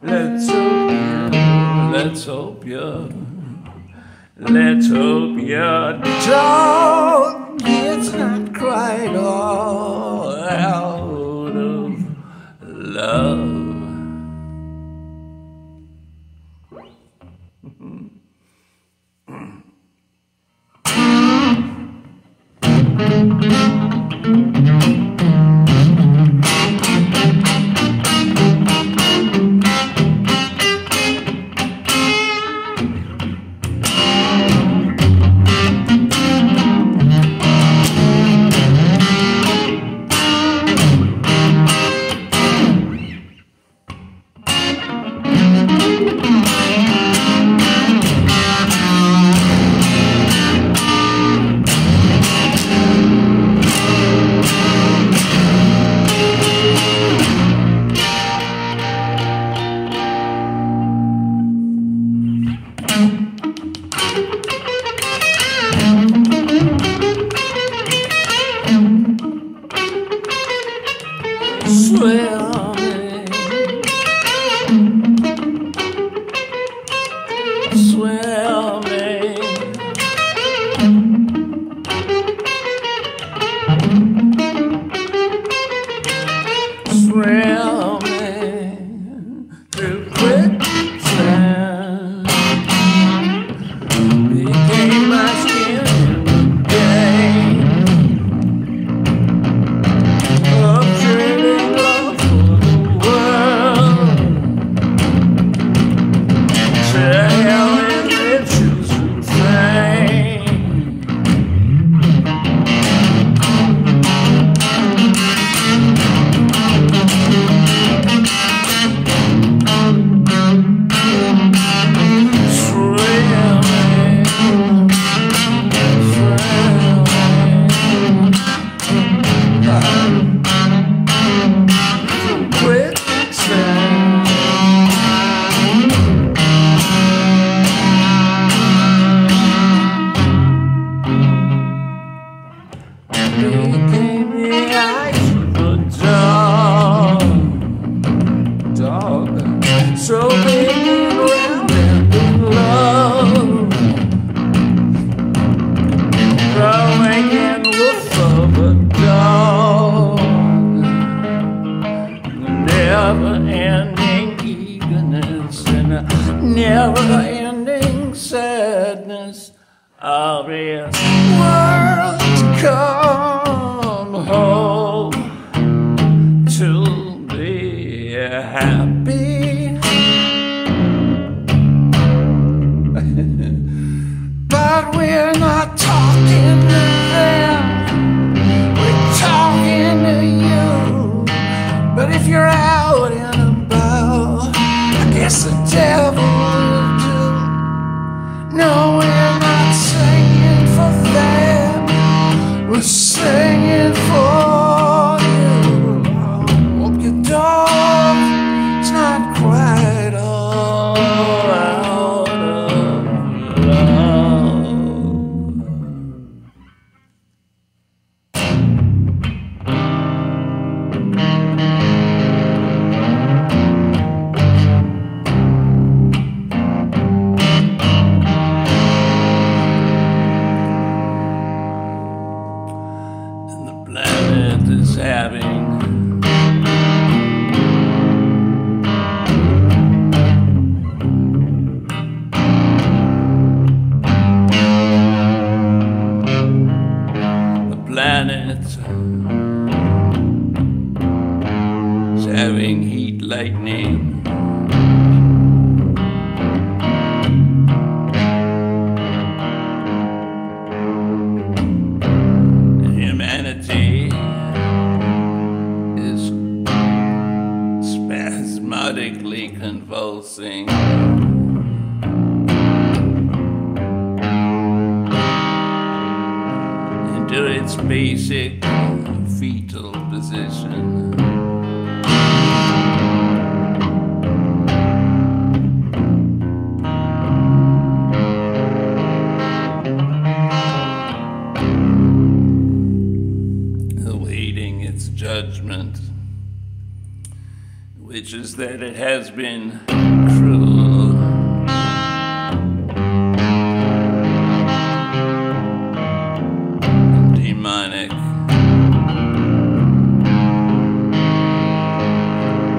Let's hope your dog gets not quite all out of love. Swimming through quicksand became my skin in the game of trading love for the world, selling riches and fame. Became the eyes of a dog, so big and round and in love, growing in wolf of a dog, never-ending eagerness and a never-ending sadness of this world to come home to be happy. But we're not talking to them, we're talking to you. But if you're out and about, I guess the devil will do. No, we're not singing for them, we're singing for you. Hope your dog's not quite all out of love. And the planet is having heat lightning. And humanity is spasmodically convulsing. Into its basic fetal position. Awaiting its judgment which is that it has been cruel. And demonic.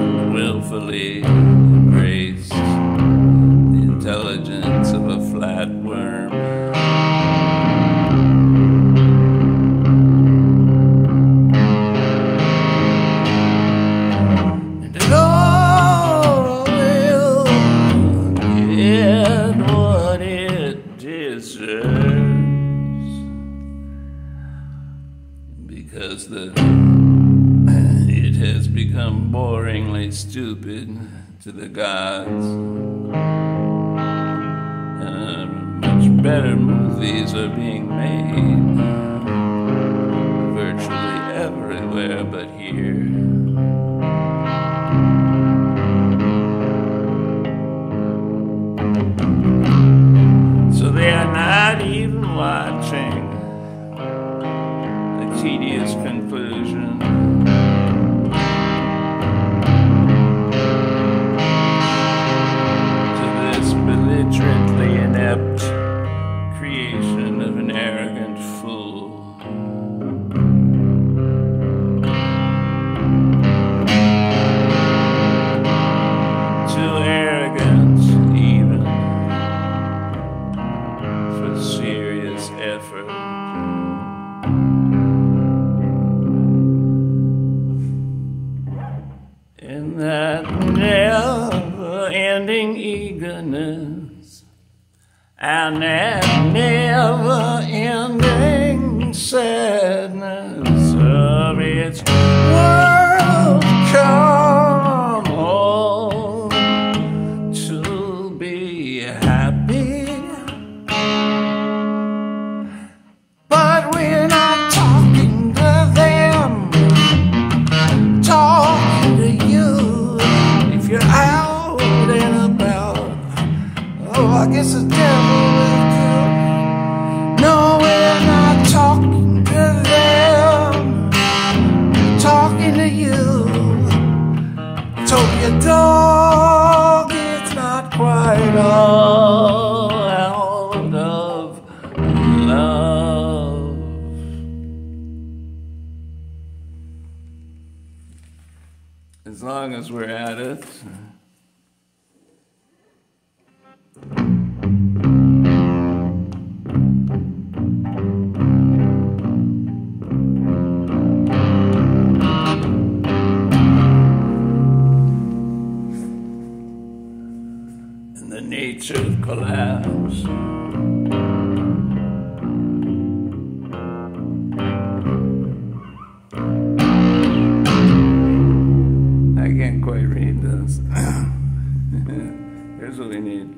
And willfully embraced the intelligence of a flatworm. Because it has become boringly stupid to the gods. Much better movies are being made virtually everywhere but here. So they are not even watching a tedious conclusion to this belligerently inept creation of an arrogant fool. Too arrogant even for serious effort. In that never-ending eagerness and that never-ending sadness of its world come home to be happy. But we're not talking to them, talking to you. If you're out and about, oh, I guess the devil will come. No, we're not talking to them, talking to you. Told your dog it's not quite all out of love. As long as we're at it. And the nature of collapse. I can't quite read this. Here's what we need.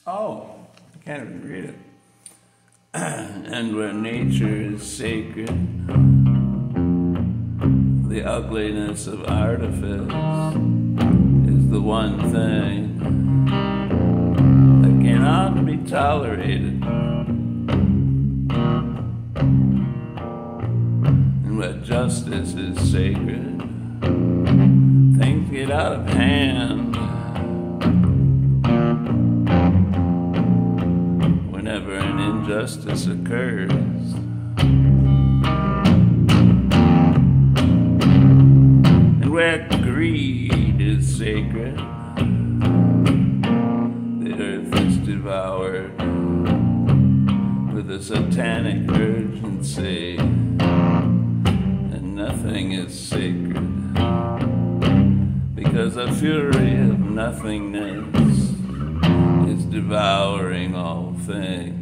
Oh, I can't even read it. And where nature is sacred, the ugliness of artifice is the one thing that cannot be tolerated. And where justice is sacred, things get out of hand whenever an injustice occurs. And where greed is sacred, the earth is devoured with a satanic urgency, and nothing is sacred, because a fury of nothingness is devouring all things.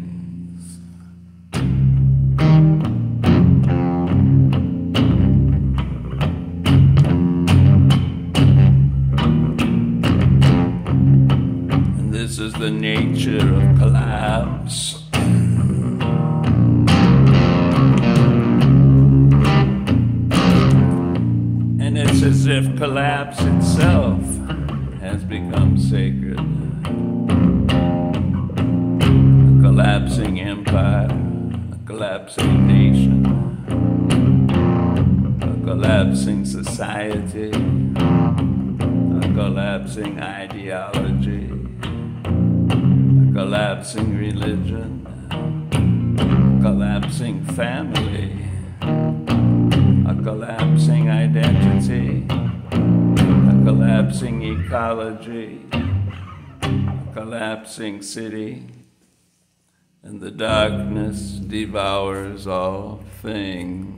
And this is the nature of collapse. And it's as if collapse itself has become sacred. A collapsing empire, a collapsing nation. collapsing society, a collapsing ideology, a collapsing religion, a collapsing family, a collapsing identity, a collapsing ecology, a collapsing city, and the darkness devours all things.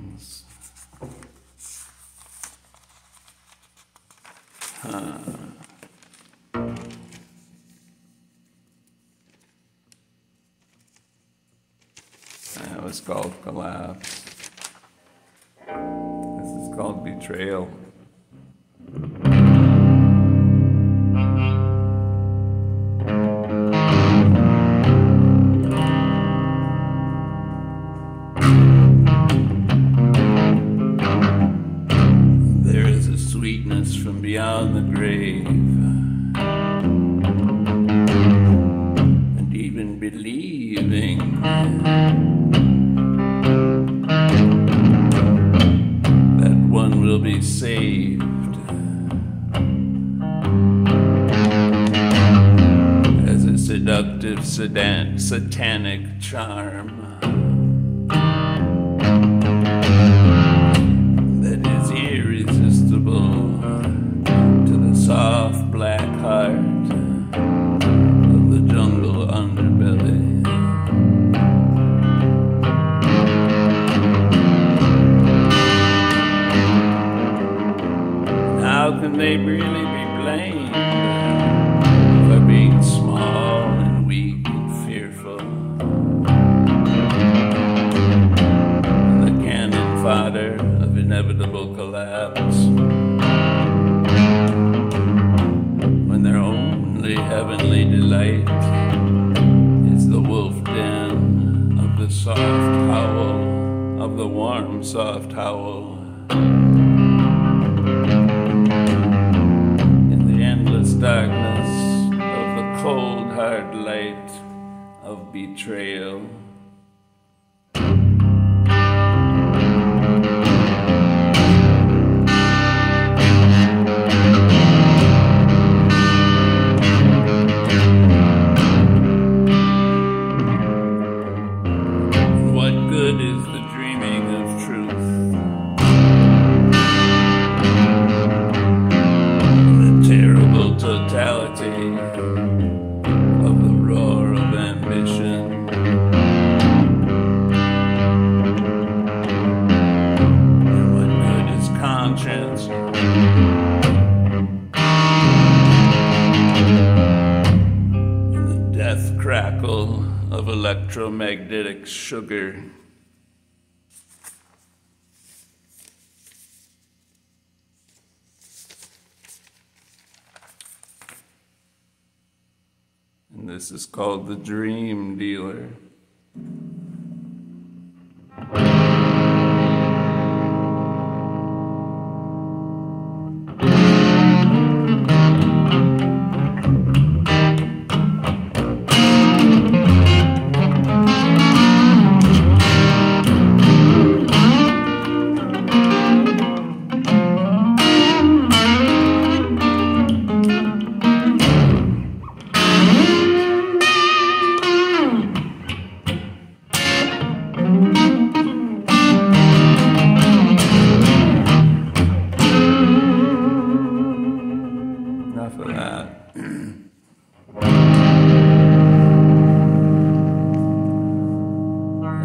That was called collapse. This is called betrayal. There is a sweetness from beyond the grave, and even believing that one will be saved as a seductive, satanic charm that is irresistible to the soft black heart of the jungle underbelly. How can they really be blamed for being small and weak and fearful? And the cannon fodder of inevitable collapse, when their only heavenly delight is the wolf den of the soft howl, of the warm soft howl, darkness of the cold hard light of betrayal. What good is the dreaming of truth? Totality of the roar of ambition. And what good is conscience? In the death crackle of electromagnetic sugar. And this is called the dream dealer. Enough of that.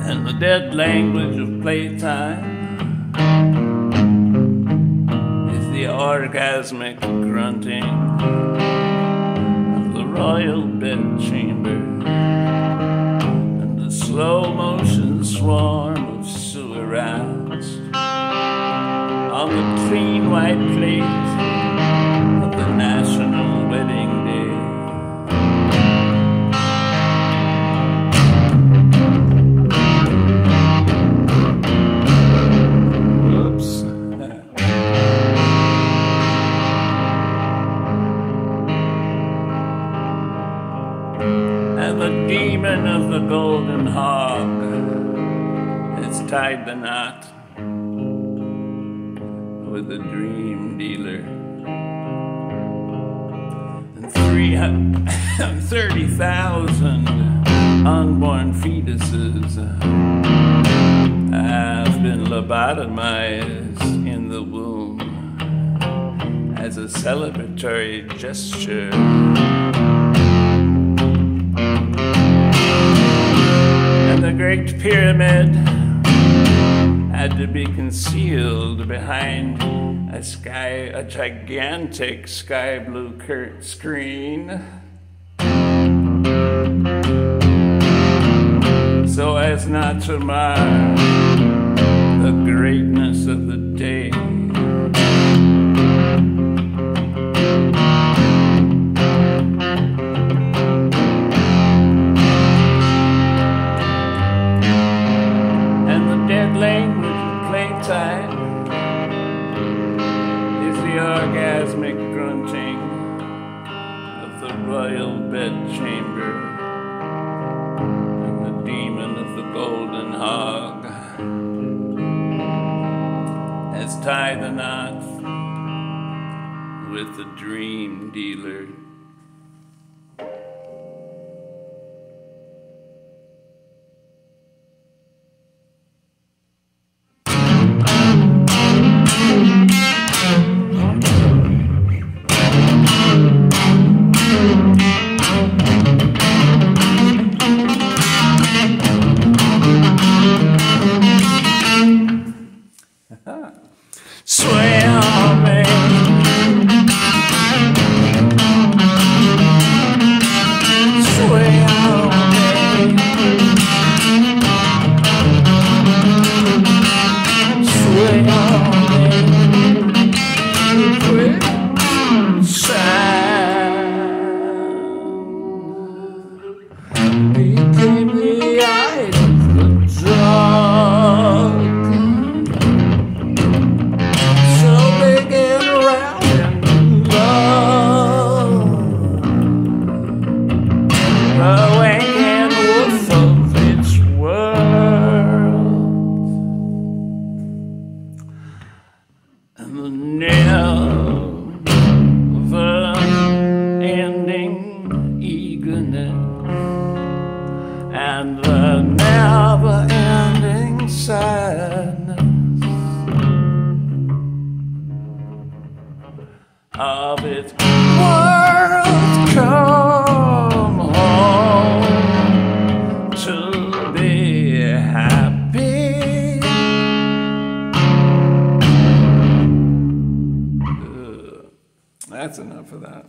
And the dead language of playtime is the orgasmic grunting of the royal bedchamber and the slow motion swarm of sewer rats on the clean white plate of the national wedding day. Whoops. And the demon of the golden hog has tied the knot with a dream dealer. And 30,000 unborn fetuses have been lobotomized in the womb as a celebratory gesture. And the Great Pyramid had to be concealed behind a gigantic sky blue screen, so as not to mar the greatness of the day. And the dead language of playtime is the orgasmic grunting of the royal bedchamber and the demon of the golden hog has tied the knot with the dream dealer. Became the eyes of the dark, so big and round and love, the waking wolf of its world, and the never-ending eagerness and the never-ending sadness of its world come home to be happy. That's enough of that.